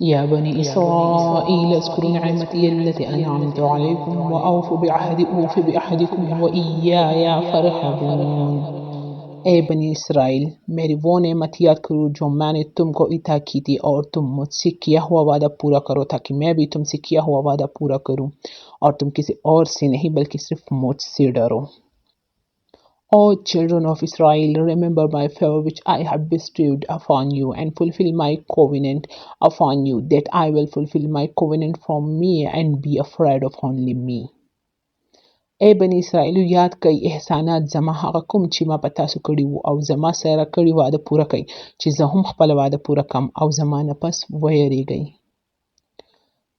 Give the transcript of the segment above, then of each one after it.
يا بني إسرائيل اذكروا نعمتي التي أنعمت عليكم وأوفوا بعهدي أوف بعهدكم وإياي فارهبون۔ اے بنی اسرائیل، میری وہ نعمت یاد کرو جو میں نے تم کو عطا کی تھی، اور تم مجھ سے کیا ہوا وعدہ پورا کرو تاکہ میں بھی تم سے کیا ہوا وعدہ پورا کروں، اور تم کسی اور سے نہیں بلکہ صرف مجھ سے ڈرو۔ O children of Israel, remember my favor which I have bestowed upon you, and fulfill my covenant upon you, that I will fulfill my covenant from me and be afraid of only me. اے بنی اسرائیلو، یاد کئ احسانات زما هغه کوم چې ما په تاسو کړي وو، او زما سره کړي وعده پوره کئ چې زه هم خپل وعده پوره کم، او زما نه پس ویریږئ.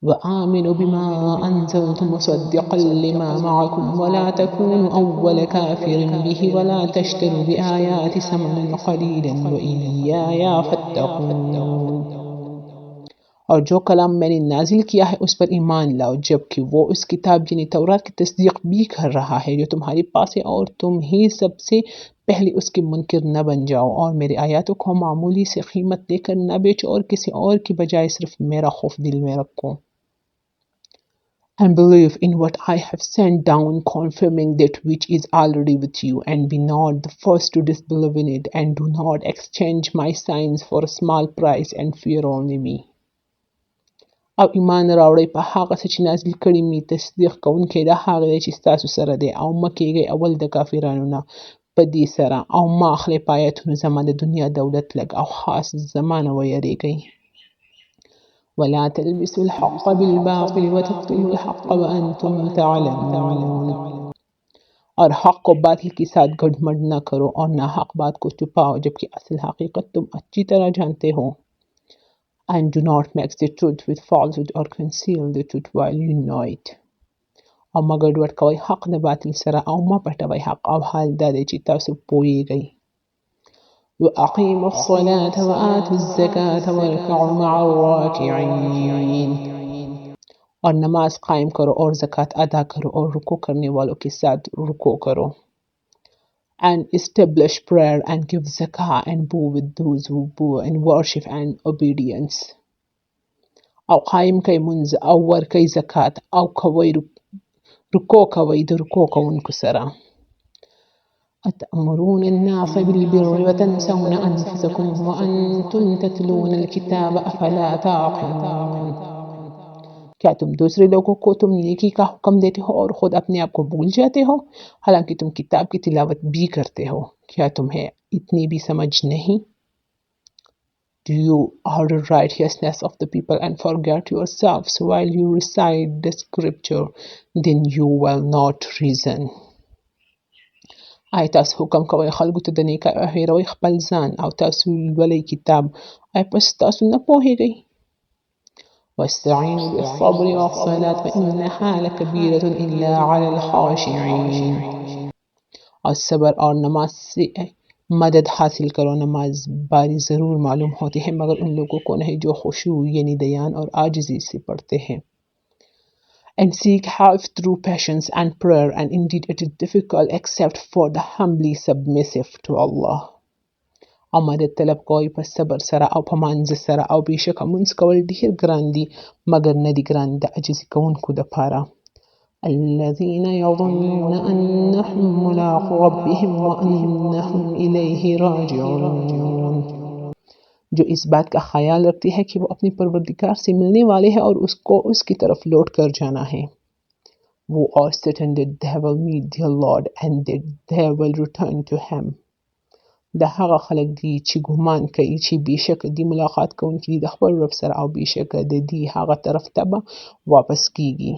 وآمنوا بما أنزلت مصدقا لما معكم ولا تكونوا أول كافر به ولا تشتروا بآياتي ثمنا قليلا وإياي فاتقون۔ اور جو کلام میں نے نازل کیا ہے اس پر ایمان لاؤ، جبکہ وہ اس کتاب یعنی تورات کی تصدیق بھی کر رہا ہے جو تمہارے پاس ہے، اور تم ہی سب سے پہلے اس کے منکر نہ بن جاؤ، اور میرے آیاتوں کو معمولی سے قیمت دے کر نہ بیچو، اور کسی اور کی بجائے صرف میرا خوف دل میں رکھو۔ And believe in what I have sent down, confirming that which is already with you, and be not the first to disbelieve in it, and do not exchange my signs for a small price, and fear only me. او ایمان راوړئ په هغه څه چې نازل کړي مې، تصدیق کوونکی د هغه دی چې ستاسو سره دی، او مه کېږئ اول د کافرانو نه په دې سره، او مه اخلئ په آیاتونو زما د دنیا دولت لږ، او خاص زما نه ویریږئ. ولا تلبسوا الحق بالباطل وتكتموا الحق وانتم تعلمون۔ اور حق کو باطل کے ساتھ گڑ مڑ نہ کرو، اور نہ حق بات کو چھپاؤ جبکہ اصل حقیقت تم اچھی طرح جانتے ہو۔ And do not mix the truth with falsehood or conceal the truth while you know it. او مه ګډوډ کوئ حق د باطل سره، او مه پټوئ حق، او حال دا دی چې تاسو پوهیږئ. وَأَقِيمُوا الصَّلَاةَ وَآتُوا الزَّكَاةَ وَارْكَعُوا مَعَ الرَّاكِعِينَ۔ اور نماز قائم کرو اور زکوٰۃ ادا کرو اور رکوع کرنے والوں کے ساتھ رکوع کرو. And establish prayer and give zakah and bow with those who bow in worship and obedience. او قائم کئی منز، او ورکئی زکاة، او کوئی رکوع کوئی د رکوع کوونکو سره. أتأمرون الناس بالبر وتنسون أنفسكم وأنتم تتلون الكتاب أفلا تعقلون۔ کیا تم دوسرے لوگوں کو تم نیکی کا حکم دیتے ہو اور خود اپنے آپ کو بھول جاتے ہو، حالانکہ تم کتاب کی تلاوت بھی کرتے ہو؟ کیا تمہیں اتنی بھی سمجھ نہیں؟ Do you order righteousness of the people and forget yourselves while you recite the scripture? Then you will not reason. آیا تاسو حکم کوئ خلکو ته د نیکۍ او هیروئ خپل ځان، او تاسو لولئ کتاب، آیا پس تاسو نه پوهیږئ؟ واستعینوا بالصبر والصلاة فإنها لکبیرة إلا علی الخاشعین۔ اور صبر اور نماز سے مدد حاصل کرو، نماز باری ضرور معلوم ہوتی ہے مگر ان لوگوں کو نہیں جو خشوع یعنی دیان اور عاجزی سے پڑھتے ہیں۔ And seek help through patience and prayer, and indeed it is difficult except for the humbly submissive to Allah. او مدد طلب کوئی په صبر سره او په مانځه سره، او بېشکه مونځ کول ډېر ګران دي مګر نه دي ګران د عاجزي کوونکو دپاره. الذين يظنون أنهم ملاقو ربهم وأنهم إليه راجعون۔ جو اس بات کا خیال رکھتی ہے کہ وہ اپنے پروردگار سے ملنے والے ہیں اور اس کو اس کی طرف لوٹ کر جانا ہے. وہ are certain that they will meet their Lord and that they will return to him. دا هغه خلک دي چې ګمان کوي چې بېشک دی ملاقات کوونکي دي د خپل رب سره، او بېشکه د دې هغه طرف ته به واپس کیږي.